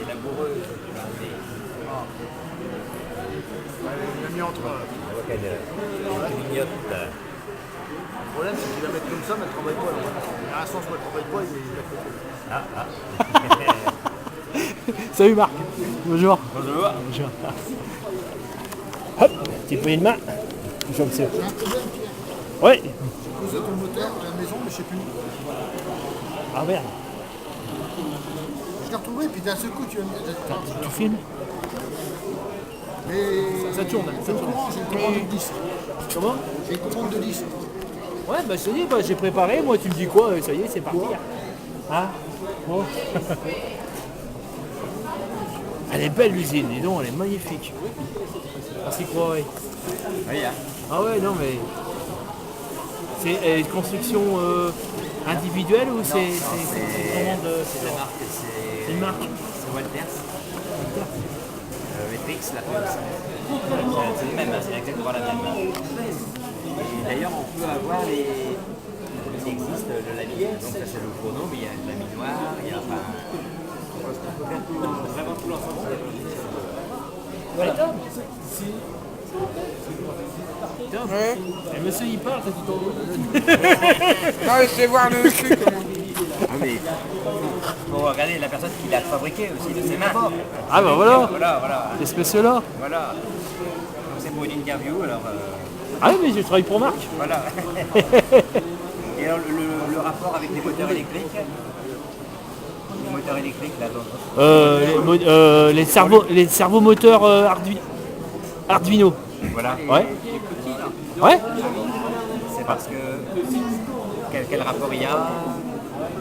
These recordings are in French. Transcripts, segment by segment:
Et laboureuse. Il a mis entre. On voit qu'elle clignote. Le problème, c'est qu'il la mettre comme ça, mais elle travaille pas. Il y a un sens où elle travaille pas, il a fait. Salut Marc. Bonjour. Bonjour. Bonjour. Hop, petit poignet de main. Bonjour monsieur. J'ai un problème, Pierre. Oui. Vous êtes au moteur à la maison, mais je sais plus. Ah merde. Je l'ai retrouvé, puis d'un seul coup, tu vas me dire. Tu filmes? Mais. Ça tourne, C'est au courant, j'ai une commande de disque. Comment? J'ai une commande de disque. Ouais, bah ça y est, bah, j'ai préparé. Moi, tu me dis quoi? Ça y est, c'est parti. Ah bon. Elle est belle l'usine, dis donc, elle est magnifique. On s'y croirait. Oui, hein. Ah ouais, non mais... C'est une construction individuelle ou c'est vraiment de... C'est la marque, C'est une marque? c'est Walters. Matrix l'a fait aussi. C'est le même, hein, c'est exactement la même. Et d'ailleurs, on peut avoir les. Il existe le lami, donc ça c'est le chrono, mais il y a le lami noir, il y a. Enfin, on peut faire vraiment tout l'ensemble. Voilà. Tom. Ouais. Et monsieur il parle, t'as dit ton... Non, je vais voir le truc. Ah, mais faut regarder la personne qui l'a fabriqué aussi de ses mains. Ah bah voilà. Voilà. C'est spécial là. Voilà. Donc c'est pour une interview, alors. Ah oui, mais je travaille pour Marc. Voilà. Et alors le rapport avec les moteurs électriques, là, Les servomoteurs Arduino. voilà. Ouais. Ouais. C'est parce que quel rapport il y a?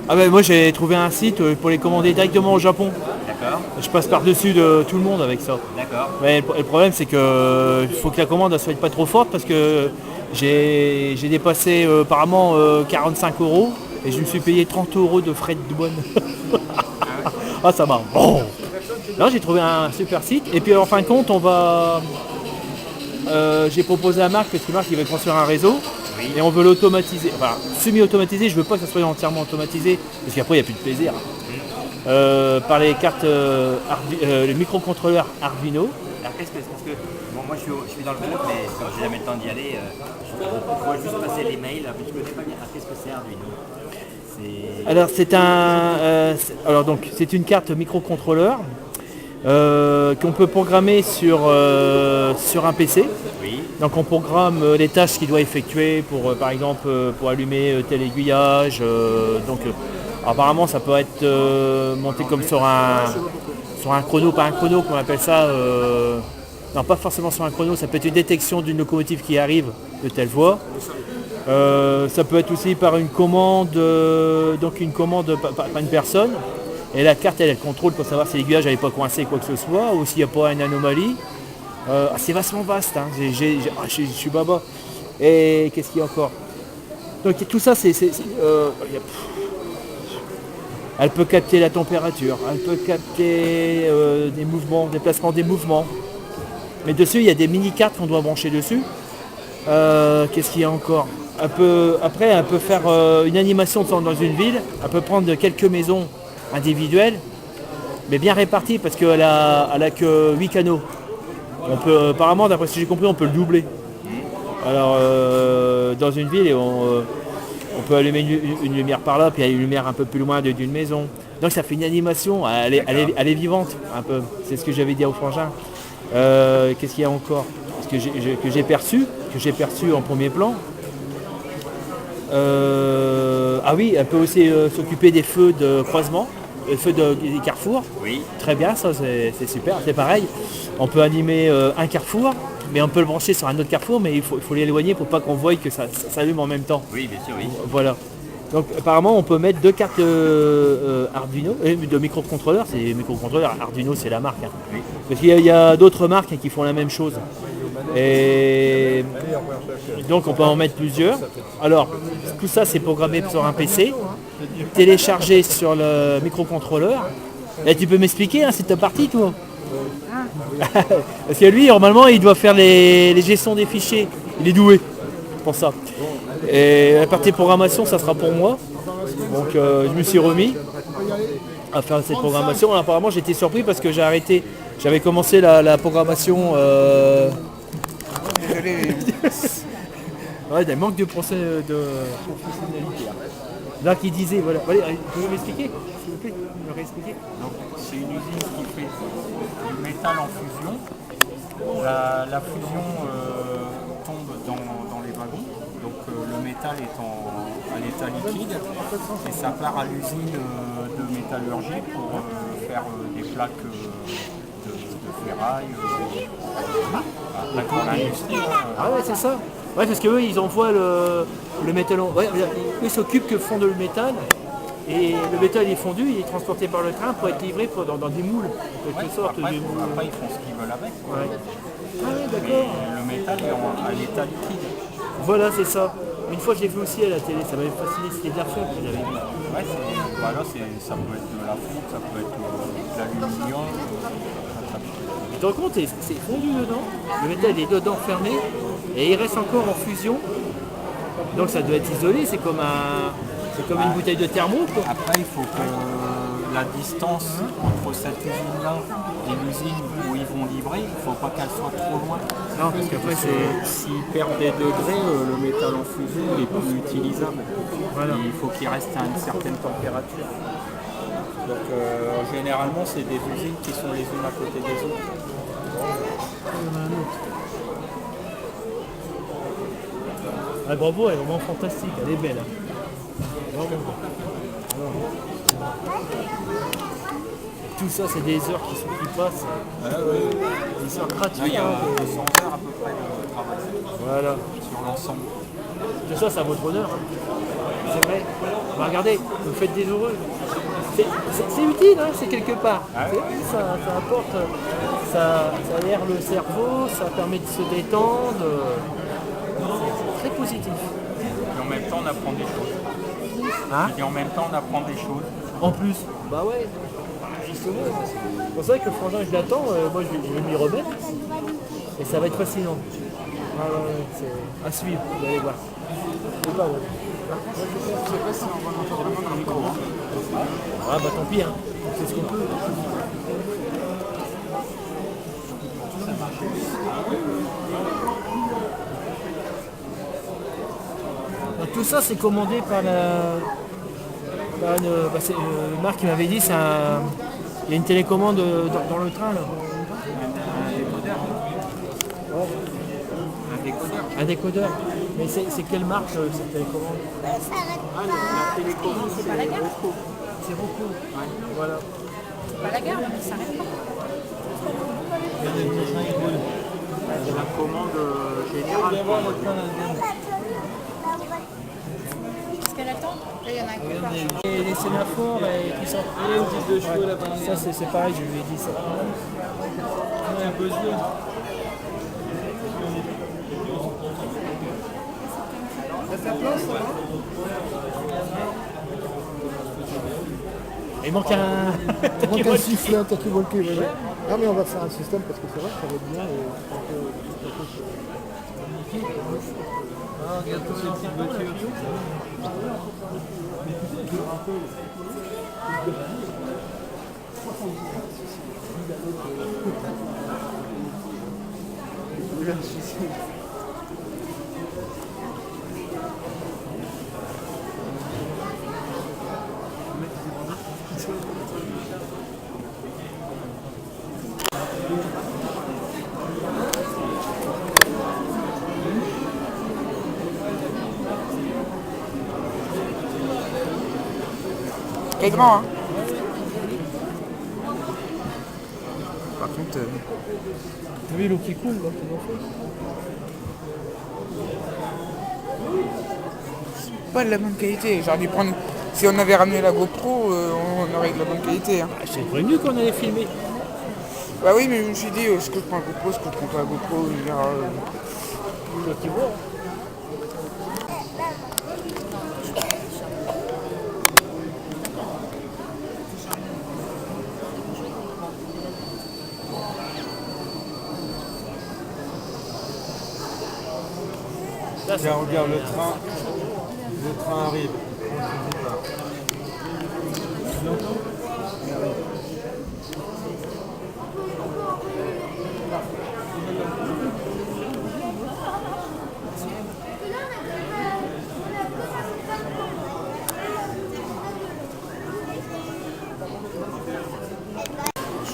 Ah bah moi j'ai trouvé un site pour les commander directement au Japon. D'accord. Je passe par-dessus de tout le monde avec ça. D'accord. Mais le problème c'est que il faut que la commande ne soit pas trop forte parce que j'ai dépassé apparemment 45 € et je me suis payé 30 € de frais de douane. Ah ça m'a... Bon. Là j'ai trouvé un super site et puis en fin de compte on va... j'ai proposé à Marc parce que Marc il va construire un réseau. Oui. Et on veut l'automatiser, enfin semi-automatisé, je veux pas que ça soit entièrement automatisé, parce qu'après il n'y a plus de plaisir. Par les cartes, les microcontrôleurs Arduino. Alors qu'est-ce que c'est? Parce que bon, moi je suis dans le groupe, mais comme j'ai jamais le temps d'y aller, je vois juste passer les mails, mais je connais pas bien. Alors qu'est-ce que c'est Arduino? Alors c'est alors donc c'est une carte microcontrôleur qu'on peut programmer sur un PC. Oui. Donc on programme les tâches qu'il doit effectuer pour par exemple pour allumer tel aiguillage. Apparemment ça peut être monté comme sur un chrono, pas un chrono qu'on appelle ça. Non, pas forcément sur un chrono, ça peut être une détection d'une locomotive qui arrive de telle voie. Ça peut être aussi par une commande, donc une commande par une personne. Et la carte elle contrôle pour savoir si l'aiguillage n'est pas coincé quoi que ce soit ou s'il n'y a pas une anomalie. C'est vachement vaste, hein. Je suis baba. Et qu'est-ce qu'il y a encore? Donc tout ça elle peut capter la température, elle peut capter des mouvements, déplacement des mouvements. Mais dessus il y a des mini-cartes qu'on doit brancher dessus. Qu'est-ce qu'il y a encore? Après elle peut faire une animation dans une ville, elle peut prendre quelques maisons individuelles, mais bien réparties parce qu'elle a que 8 canaux. On peut, apparemment, d'après ce que j'ai compris, on peut le doubler. Alors, dans une ville, on peut allumer une lumière par là, puis il y a une lumière un peu plus loin d'une maison. Donc ça fait une animation, elle est vivante un peu. C'est ce que j'avais dit au frangin. Qu'est-ce qu'il y a encore? Que j'ai perçu en premier plan. Ah oui, elle peut aussi s'occuper des feux de croisement, des feux des carrefours. Oui. Très bien, ça c'est super, c'est pareil. On peut animer un carrefour, mais on peut le brancher sur un autre carrefour, mais il faut l'éloigner pour pas qu'on voie que ça s'allume en même temps. Oui, bien sûr, oui. Voilà. Donc apparemment on peut mettre deux cartes Arduino, de microcontrôleurs, c'est les microcontrôleurs, Arduino c'est la marque. Hein. Oui. Parce qu'il y a d'autres marques qui font la même chose. Et donc on peut en mettre plusieurs. Alors tout ça c'est programmé sur un PC, téléchargé sur le microcontrôleur. Et tu peux m'expliquer, hein, c'est ta partie toi? Parce que lui normalement il doit faire les gestions des fichiers, il est doué pour ça. Et la partie programmation ça sera pour moi. Donc je me suis remis à faire cette programmation. Alors, apparemment j'étais surpris parce que j'ai arrêté, j'avais commencé la programmation. Désolé. Ouais, il manque de professionnalité. Là qui disait, voilà, allez, vous pouvez m'expliquer, s'il vous plaît, me réexpliquer. Donc, c'est une usine qui fait du métal en fusion. La fusion tombe dans les wagons. Donc le métal est à l'état liquide et ça part à l'usine de métallurgie pour faire des plaques de ferraille. Pour l'industrie. Ah ouais, c'est ça. Ouais, parce qu'eux, ils envoient le métal. Ouais, eux, ils s'occupent que fondre le métal. Et le métal il est fondu, il est transporté par le train pour être livré dans des moules, en quelque sorte. Après, des moules. après, ils font ce qu'ils veulent avec. Ouais. Ah ouais, Mais d'accord. le métal est à l'état liquide. Voilà, c'est ça. Une fois, j'ai vu aussi à la télé, ça m'avait fasciné, c'était de la fonte que j'avais vu. Ouais, ça peut être de la fonte, ça peut être de l'aluminium. Tu te rends compte, c'est fondu dedans, le métal est dedans fermé, et il reste encore en fusion. Donc ça doit être isolé, c'est comme une bouteille de thermo, quoi. Après, il faut que la distance entre cette usine-là et l'usine où ils vont livrer, il ne faut pas qu'elle soit trop loin. Non, parce qu'après S'ils perdent des degrés, le métal en fusion n'est plus utilisable. Voilà. Et il faut qu'il reste à une certaine température. Donc généralement, c'est des usines qui sont les unes à côté des autres. Ah, bravo, elle est vraiment fantastique, elle est belle. Hein. Vraiment. Tout ça, c'est des heures qui passent. Des heures gratuites. Il y a hein, 100 heures à peu près de travail Voilà. sur l'ensemble. Tout ça, c'est à votre honneur. Hein. C'est vrai. Bah, regardez, vous faites des heureux. C'est utile, hein, c'est quelque part. C'est vrai, ça apporte, ça aère le cerveau, ça permet de se détendre. C'est très positif. Et en même temps, on apprend des choses. Hein? Et en même temps, on apprend des choses. En plus. Bah ouais. Justement. C'est pour ça que le frangin, je l'attends. Moi, je vais m'y remettre. Et ça va être fascinant. Ah ouais, c'est à suivre, vous allez voir. Je sais pas, ouais. Je sais pas si on va l'entendre vraiment dans le micro. Ah bah tant pis, hein. C'est ce qu'on peut. Donc, tout ça c'est commandé par c'est, Marc qui m'avait dit, il y a une télécommande dans le train là. Un décodeur. Mais c'est quelle marque cette télécommande? La télécommande, c'est pas la gare. C'est beaucoup. Voilà. C'est pas la gare, mais ça s'arrête pas. C'est la commande générale. Qu'est-ce qu'elle attend? Là, il y en a un qui part. Les sémaphores et tout ça. Ça c'est pareil, je lui ai dit ça. Un peu il manque un. Il manque un sifflet, un taquet volqué. Ouais. Non mais on va faire un système parce que c'est vrai que ça va être bien. Ah, regarde toutes ces petites voitures. C'est grand, hein. Par contre, T'as vu l'eau qui coule là qu'ils ont fait? pas de la bonne qualité. J'aurais dû prendre. Si on avait ramené la GoPro, on aurait de la bonne qualité. Hein. Ah, je t'ai prévenu qu'on allait filmer. Bah oui, mais je me suis dit, est-ce que je prends la GoPro, est-ce que je prends pas la GoPro, je veux dire, Toi qui vois. Là, Regarde, le train arrive.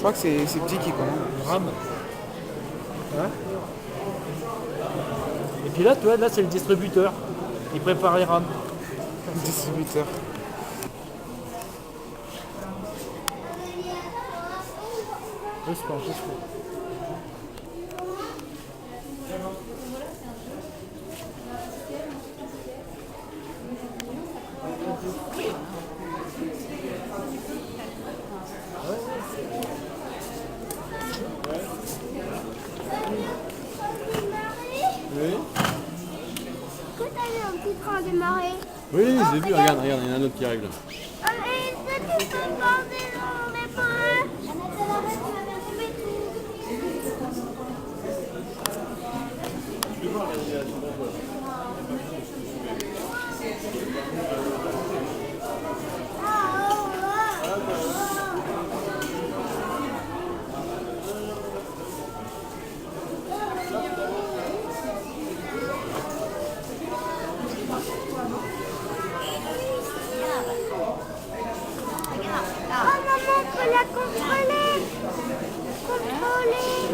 crois que c'est petit qui commande. Rame. Hein? Et puis là, tu vois, là c'est le distributeur. Il prépare les rames. Distributeur. Doucement, doucement. Écoute, t'as vu un petit train démarrer. Oui, j'ai vu, regarde, il y en a un autre qui arrive là. Et ça, tu peux garder dans les mains. Oh maman, on peut la contrôler. Oh, ça relie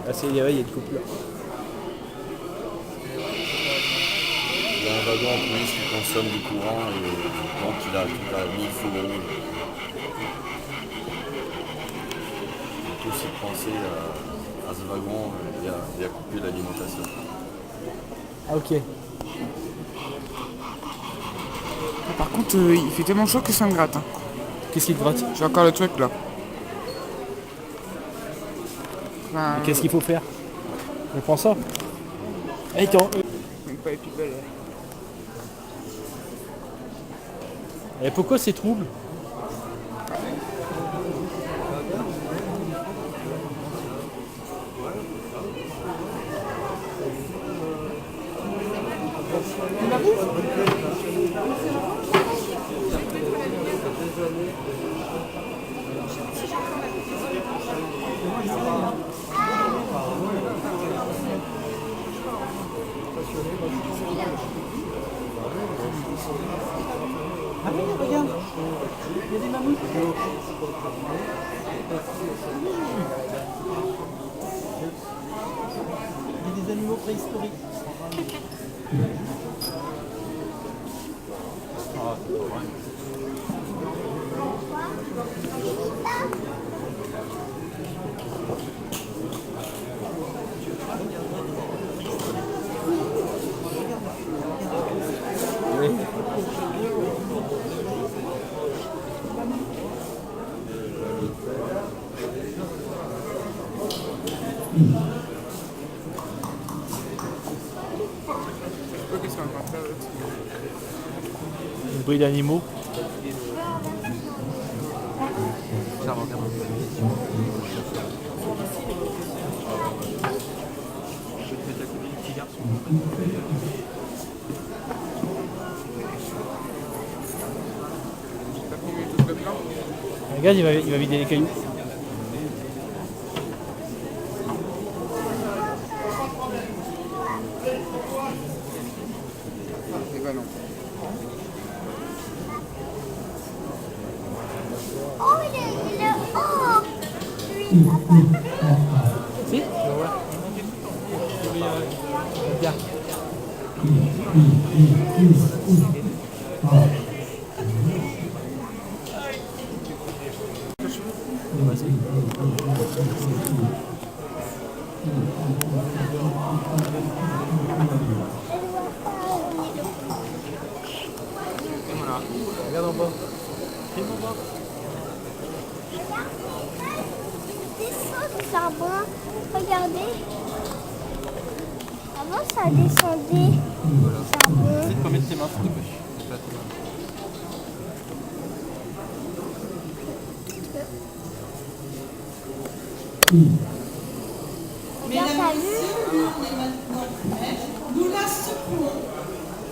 Ah, c'est, ouais, il y a une coupure. Il y a un wagon en plus qui consomme du courant et donc il a 1000 fourreaux. Il faut aussi penser à ce wagon et à couper l'alimentation. Ah, ok. Par contre, il fait tellement chaud que ça me gratte. Hein. Qu'est-ce qu'il te gratte? J'ai encore le truc là. Enfin, Qu'est-ce qu'il faut faire? Je prends ça. Hey, attends. pas les plus belles. Et pourquoi c'est trouble? Ah oui, regarde, il y a des mammouths. Il y a des animaux préhistoriques. Ah, c'est pas vrai. Qu'est-ce qu'on va faire là-dessus? Une bruit d'animaux. Regarde, il va vider les cailloux. Et bah non. Oh, il est... Oh, lui, papa. Si. Bien. Regarde en bas. Descend du charbon. Regardez. Avant, ça descendait. Du charbon. Pas mettre tes mains sur le Regarde, t'as vu? Nous la secouons.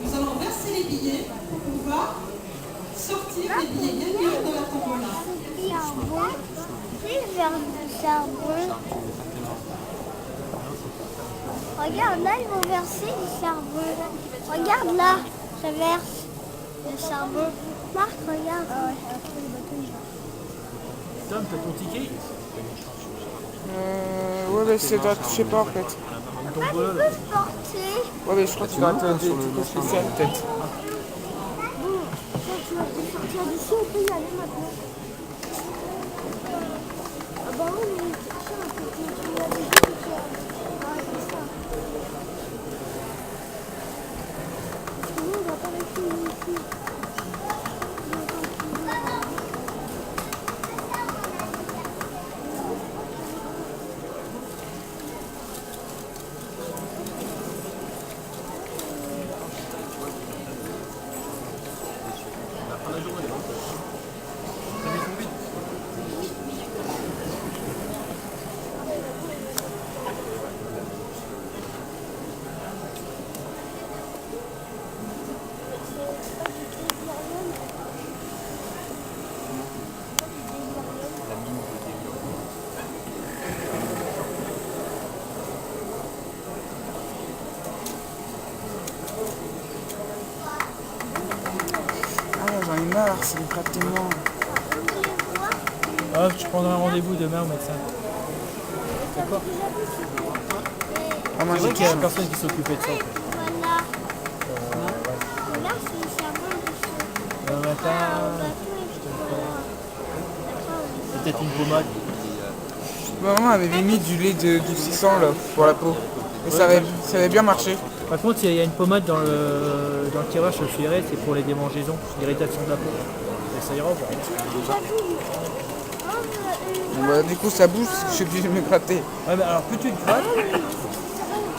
Nous allons verser les billets pour pouvoir sortir les billets gagnants de la tombola. Charbon. C'est vers du charbon. Regarde, là, ils vont verser du charbon. Regarde, là, ça verse du charbon. Marc, regarde. Tom, t'as ton ticket? Ouais, mais c'est doit toucher pas en fait. Papa, tu peux se porter. Ouais, mais je crois que tu dois attendre des trucs spécial peut-être. Bon, quand tu vas te sortir d'ici, on peut y aller maintenant. Ah bah oui, mais ça, on peut continuer à aller jusqu'à... Ah, c'est ça. Sinon, on va pas rester ici. Ah, j'en ai marre, c'est me gratte tellement. Ah, tu prendras un rendez-vous demain au médecin. Ah, moi C'est j'ai vrai qu'il y a tout. personne qui s'occupait de ça. En fait. Voilà. Regarde, c'est le charbon dessus. Le matin, Ah, on va tout et puis voilà. c'est peut-être une pommade. Ma maman avait mis du lait de 600 là, pour la peau. Et ça avait bien marché. Par contre, il y a une pommade dans le tirage sur le ferret, c'est pour les démangeaisons, l'irritation de la peau. Et ça ira. Bon, bah, du coup ça bouge parce que je suis obligé de me gratter. Ouais, mais alors plus tu te grattes,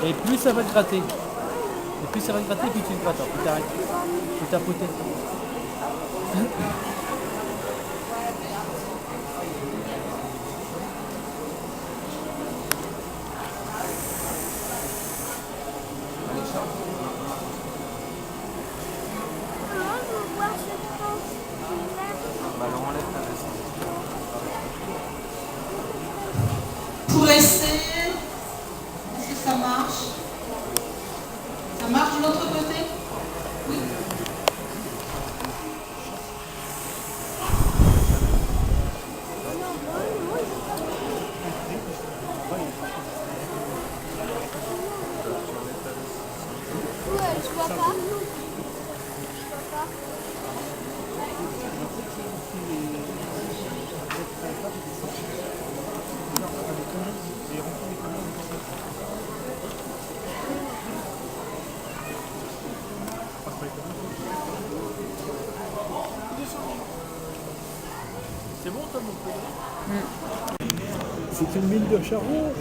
et plus ça va te gratter. Et plus ça va te gratter, plus tu te grattes. Alors, plus t'arrêtes. Plus tapoter. Comment je veux voir ce transfert? Pour essayer, est-ce que ça marche? Ça marche de l'autre côté? Oui. Ouais, je vois pas. C'est bon, Tom, c'est une mine de charbon.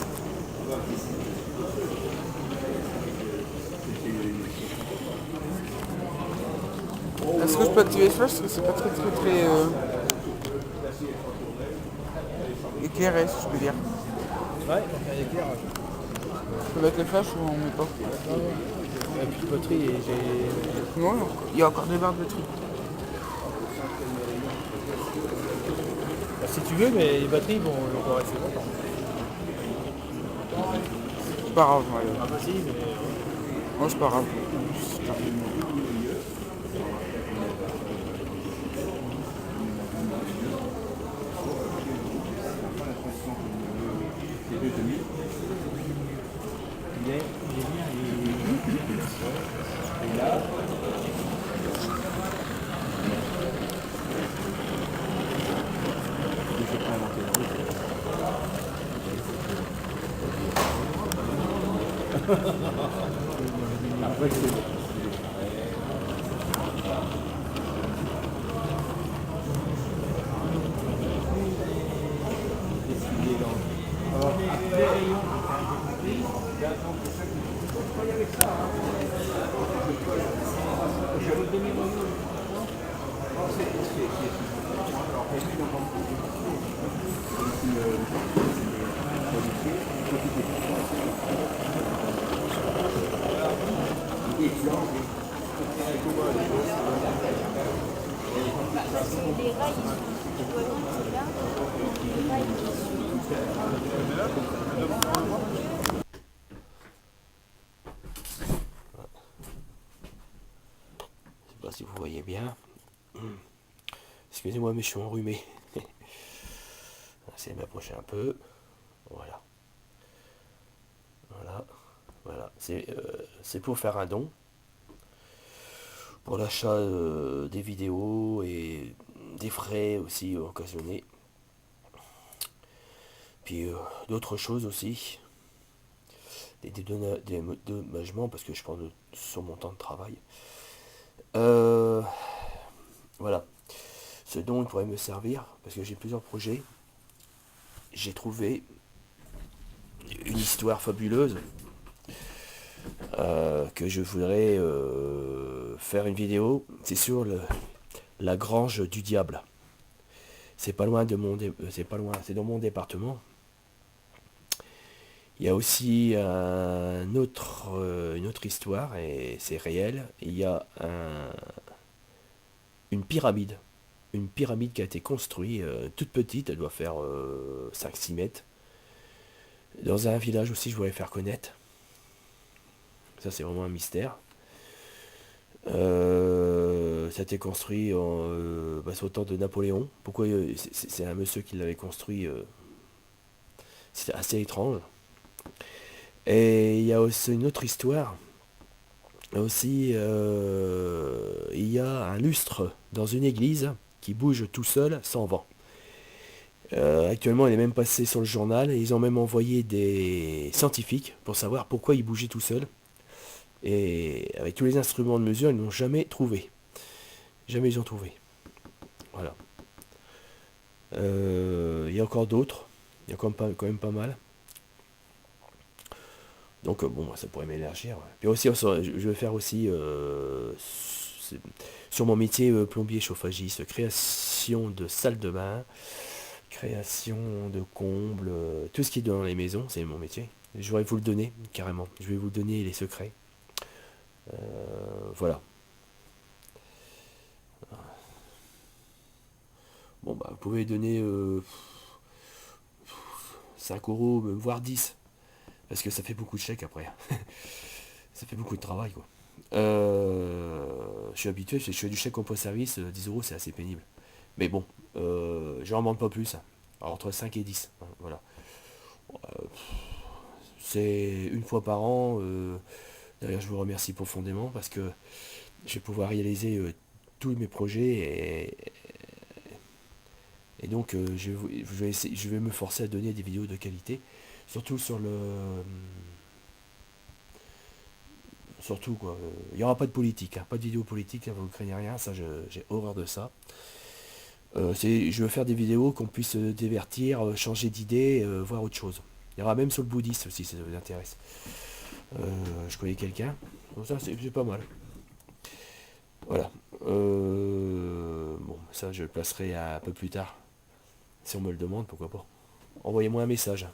Est-ce que je peux activer Flash? Parce que c'est pas très éclairé, si je peux dire. Ouais, donc un éclairage. Je peux mettre le flash ou on met pas? Il n'y a plus de poterie et j'ai... Non, il y a encore des barres de trucs. Bah, si tu veux, mais les batteries vont rester longtemps. C'est pas grave, ouais. Ah bah si, mais... Oh, c'est pas grave. Les rails, ils doivent être là. Les rails Je sais pas si vous voyez bien. Excusez-moi, mais je suis enrhumé. Essayez de m'approcher un peu. Voilà. Voilà. Voilà. C'est pour faire un don. Pour l'achat des vidéos et des frais aussi occasionnés. Puis d'autres choses aussi. Des dédommagements parce que je prends sur mon temps de travail. Voilà. Ce don il pourrait me servir parce que j'ai plusieurs projets. J'ai trouvé une histoire fabuleuse que je voudrais faire une vidéo. C'est sur la grange du diable. C'est pas loin de c'est pas loin, c'est dans mon département. Il y a aussi une autre histoire et c'est réel. Il y a une pyramide. Une pyramide qui a été construite, toute petite, elle doit faire 5-6 mètres. Dans un village aussi, je voulais faire connaître. Ça, c'est vraiment un mystère. Ça a été construit sous le temps de Napoléon. Pourquoi c'est un monsieur qui l'avait construit. C'était assez étrange. Et il y a aussi une autre histoire. Aussi, il y a un lustre dans une église qui bouge tout seul sans vent. Actuellement, il est même passé sur le journal et ils ont même envoyé des scientifiques pour savoir pourquoi il bougeait tout seul. Et avec tous les instruments de mesure, ils n'ont jamais trouvé. Jamais ils ont trouvé. Voilà. Il y a encore d'autres. Il y a quand même pas mal. Donc bon, ça pourrait m'élargir. Ouais. Puis aussi, je vais faire aussi sur mon métier plombier chauffagiste, création de salles de bain, création de combles, tout ce qui est dans les maisons, c'est mon métier. Je vais vous le donner, carrément. Je vais vous donner les secrets. Voilà. Bon, bah, vous pouvez donner 5 euros, voire 10. Parce que ça fait beaucoup de chèques après. Ça fait beaucoup de travail, quoi. Je suis habitué, je fais du chèque emploi service, 10 euros c'est assez pénible. Mais bon, je n'en demande pas plus. Alors, entre 5 et 10. Hein, voilà. C'est une fois par an. D'ailleurs, je vous remercie profondément parce que je vais pouvoir réaliser tous mes projets et donc je vais me forcer à donner des vidéos de qualité, surtout sur surtout quoi. Il n'y aura pas de politique, hein, pas de vidéo politique, hein, vous ne craignez rien, ça j'ai horreur de ça. Je veux faire des vidéos qu'on puisse divertir, changer d'idée, voir autre chose. Il y aura même sur le bouddhisme si ça vous intéresse. Je connais quelqu'un, donc ça c'est pas mal. Voilà. Bon, ça je le placerai un peu plus tard. Si on me le demande, pourquoi pas. Envoyez-moi un message.